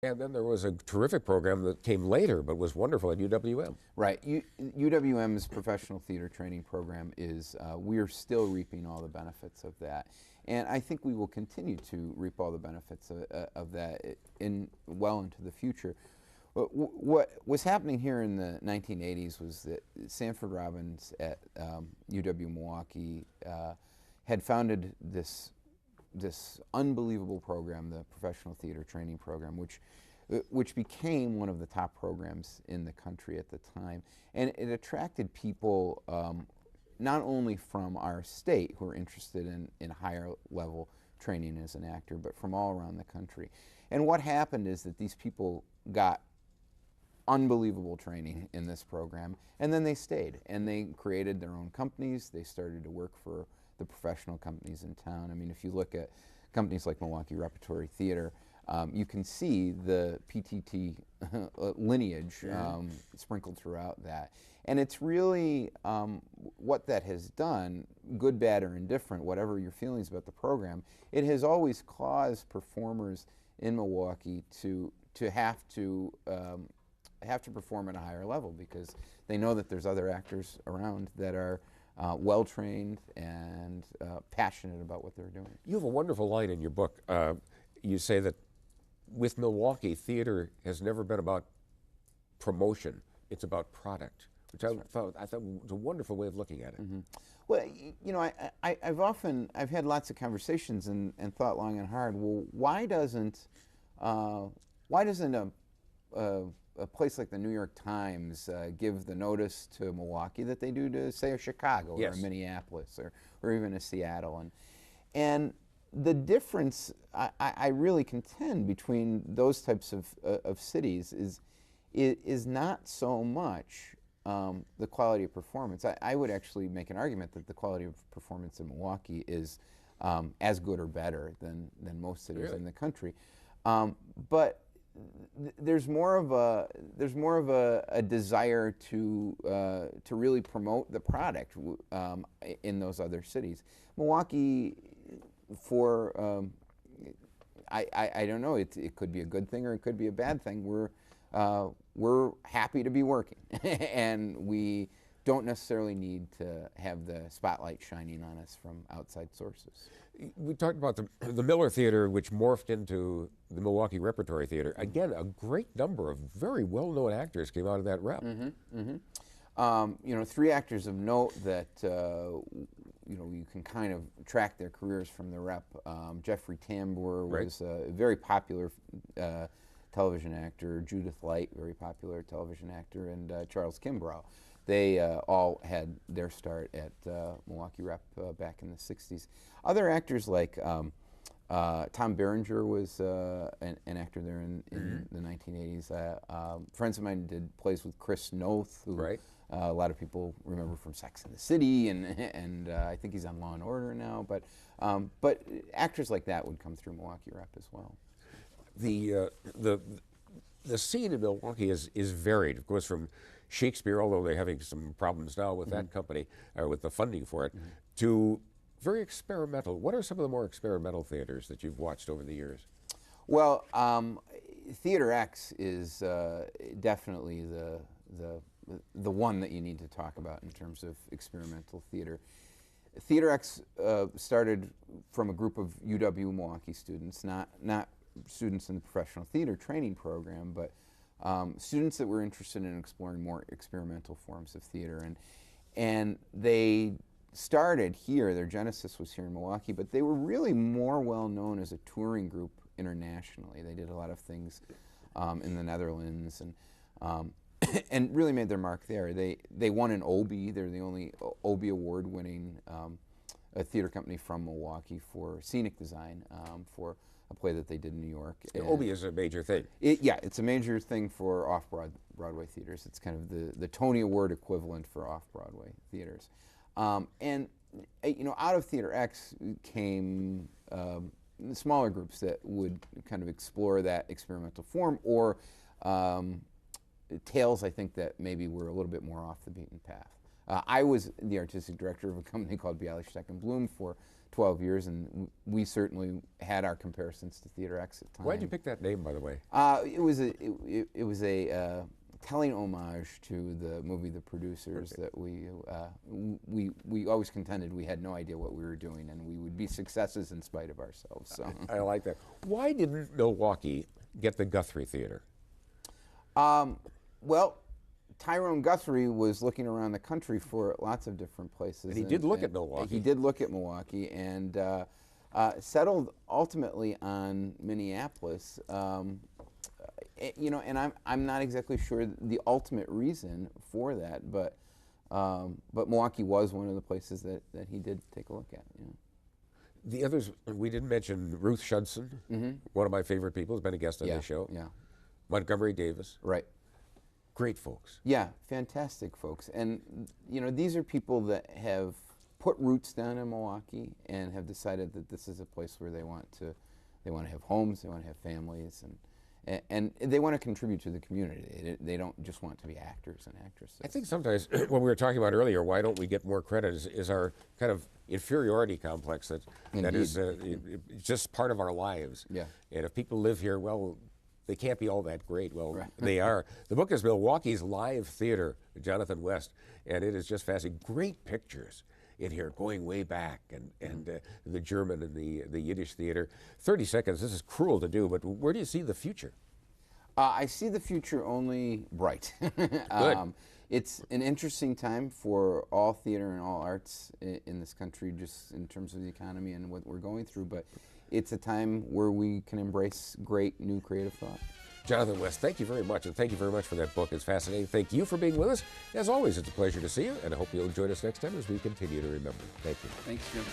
And then there was a terrific program that came later, but was wonderful at UWM. Right. UWM's professional theater training program is, we are still reaping all the benefits of that. And I think we will continue to reap all the benefits of that well into the future. What was happening here in the 1980s was that Sanford Robbins at UW Milwaukee had founded this unbelievable program, the Professional Theater Training Program, which became one of the top programs in the country at the time. And it attracted people not only from our state who are interested in higher level training as an actor, but from all around the country. And what happened is that these people got unbelievable training in this program, and then they stayed and they created their own companies. They started to work for the professional companies in town. I mean, if you look at companies like Milwaukee Repertory Theater, you can see the PTT lineage sprinkled throughout that. And it's really what that has done, good, bad, or indifferent, whatever your feelings about the program, it has always caused performers in Milwaukee to have to perform at a higher level because they know that there's other actors around that are well trained and passionate about what they're doing. You have a wonderful line in your book. You say that with Milwaukee, theater has never been about promotion. It's about product, which I thought was a wonderful way of looking at it. Mm-hmm. Well, you know, I've had lots of conversations and thought long and hard. Well, why doesn't a place like the New York Times give the notice to Milwaukee that they do to, say, a Chicago or a Minneapolis or even a Seattle? And the difference, I really contend, between those types of cities is not so much the quality of performance. I would actually make an argument that the quality of performance in Milwaukee is as good or better than most cities in the country. But there's more of a desire to really promote the product in those other cities. Milwaukee, I don't know. It could be a good thing or it could be a bad thing. We're happy to be working, and we don't necessarily need to have the spotlight shining on us from outside sources. We talked about the Miller Theater, which morphed into the Milwaukee Repertory Theater. Again, a great number of very well-known actors came out of that rep. Mm-hmm, mm-hmm. You know, three actors of note that you know, you can kind of track their careers from the rep. Jeffrey Tambor was a very popular television actor. Judith Light, very popular television actor, and Charles Kimbrough. They all had their start at Milwaukee Rep back in the 60s. Other actors like Tom Berenger was an actor there in the 1980s. Friends of mine did plays with Chris Noth, who a lot of people remember from Sex and the City, and I think he's on Law and Order now. But actors like that would come through Milwaukee Rep as well. The scene in Milwaukee is varied, of course, from Shakespeare, although they're having some problems now with that company, or with the funding for it, to very experimental. What are some of the more experimental theaters that you've watched over the years? Well, Theater X is definitely the one that you need to talk about in terms of experimental theater. Theater X started from a group of UW Milwaukee students, not students in the professional theater training program, but students that were interested in exploring more experimental forms of theater. And they started here, their genesis was here in Milwaukee, but they were really more well known as a touring group internationally. They did a lot of things in the Netherlands and really made their mark there. They won an Obie. They're the only Obie award-winning a theater company from Milwaukee for scenic design for a play that they did in New York. Obie is a major thing. Yeah, it's a major thing for off-Broadway theaters. It's kind of the Tony Award equivalent for off-Broadway theaters. And you know, out of Theater X came smaller groups that would kind of explore that experimental form, or tales, I think, that maybe were a little bit more off the beaten path. I was the artistic director of a company called Bialystok and Bloom for 12 years, and we certainly had our comparisons to Theater X at times. Why did you pick that name, by the way? It was a telling homage to the movie The Producers. Okay. That we always contended we had no idea what we were doing, and we would be successes in spite of ourselves. So I like that. Why didn't Milwaukee get the Guthrie Theater? Well, Tyrone Guthrie was looking around the country for lots of different places. And he did look at Milwaukee. He did look at Milwaukee and settled ultimately on Minneapolis. You know, and I'm not exactly sure the ultimate reason for that, but Milwaukee was one of the places that he did take a look at. You know. The others, we didn't mention Ruth Shudson, one of my favorite people, has been a guest on the show. Yeah. Montgomery Davis. Right. Great folks. Yeah, fantastic folks. And, you know, these are people that have put roots down in Milwaukee and have decided that this is a place where they want to have homes, they want to have families, and they want to contribute to the community. They don't just want to be actors and actresses. I think sometimes, when we were talking about earlier, why don't we get more credit, is our kind of inferiority complex that is it's just part of our lives. Yeah. And if people live here, well, they can't be all that great. Well, right. They are. The book is Milwaukee's Live Theater, Jonathan West, and it is just fascinating. Great pictures in here, going way back, and the German and the Yiddish theater. 30 seconds, this is cruel to do, but where do you see the future? I see the future only bright. Good. It's an interesting time for all theater and all arts in this country, just in terms of the economy and what we're going through, but it's a time where we can embrace great new creative thought. Jonathan West, thank you very much, and thank you very much for that book. It's fascinating. Thank you for being with us. As always, it's a pleasure to see you, and I hope you'll join us next time as we continue to remember. Thank you. Thanks, Jim.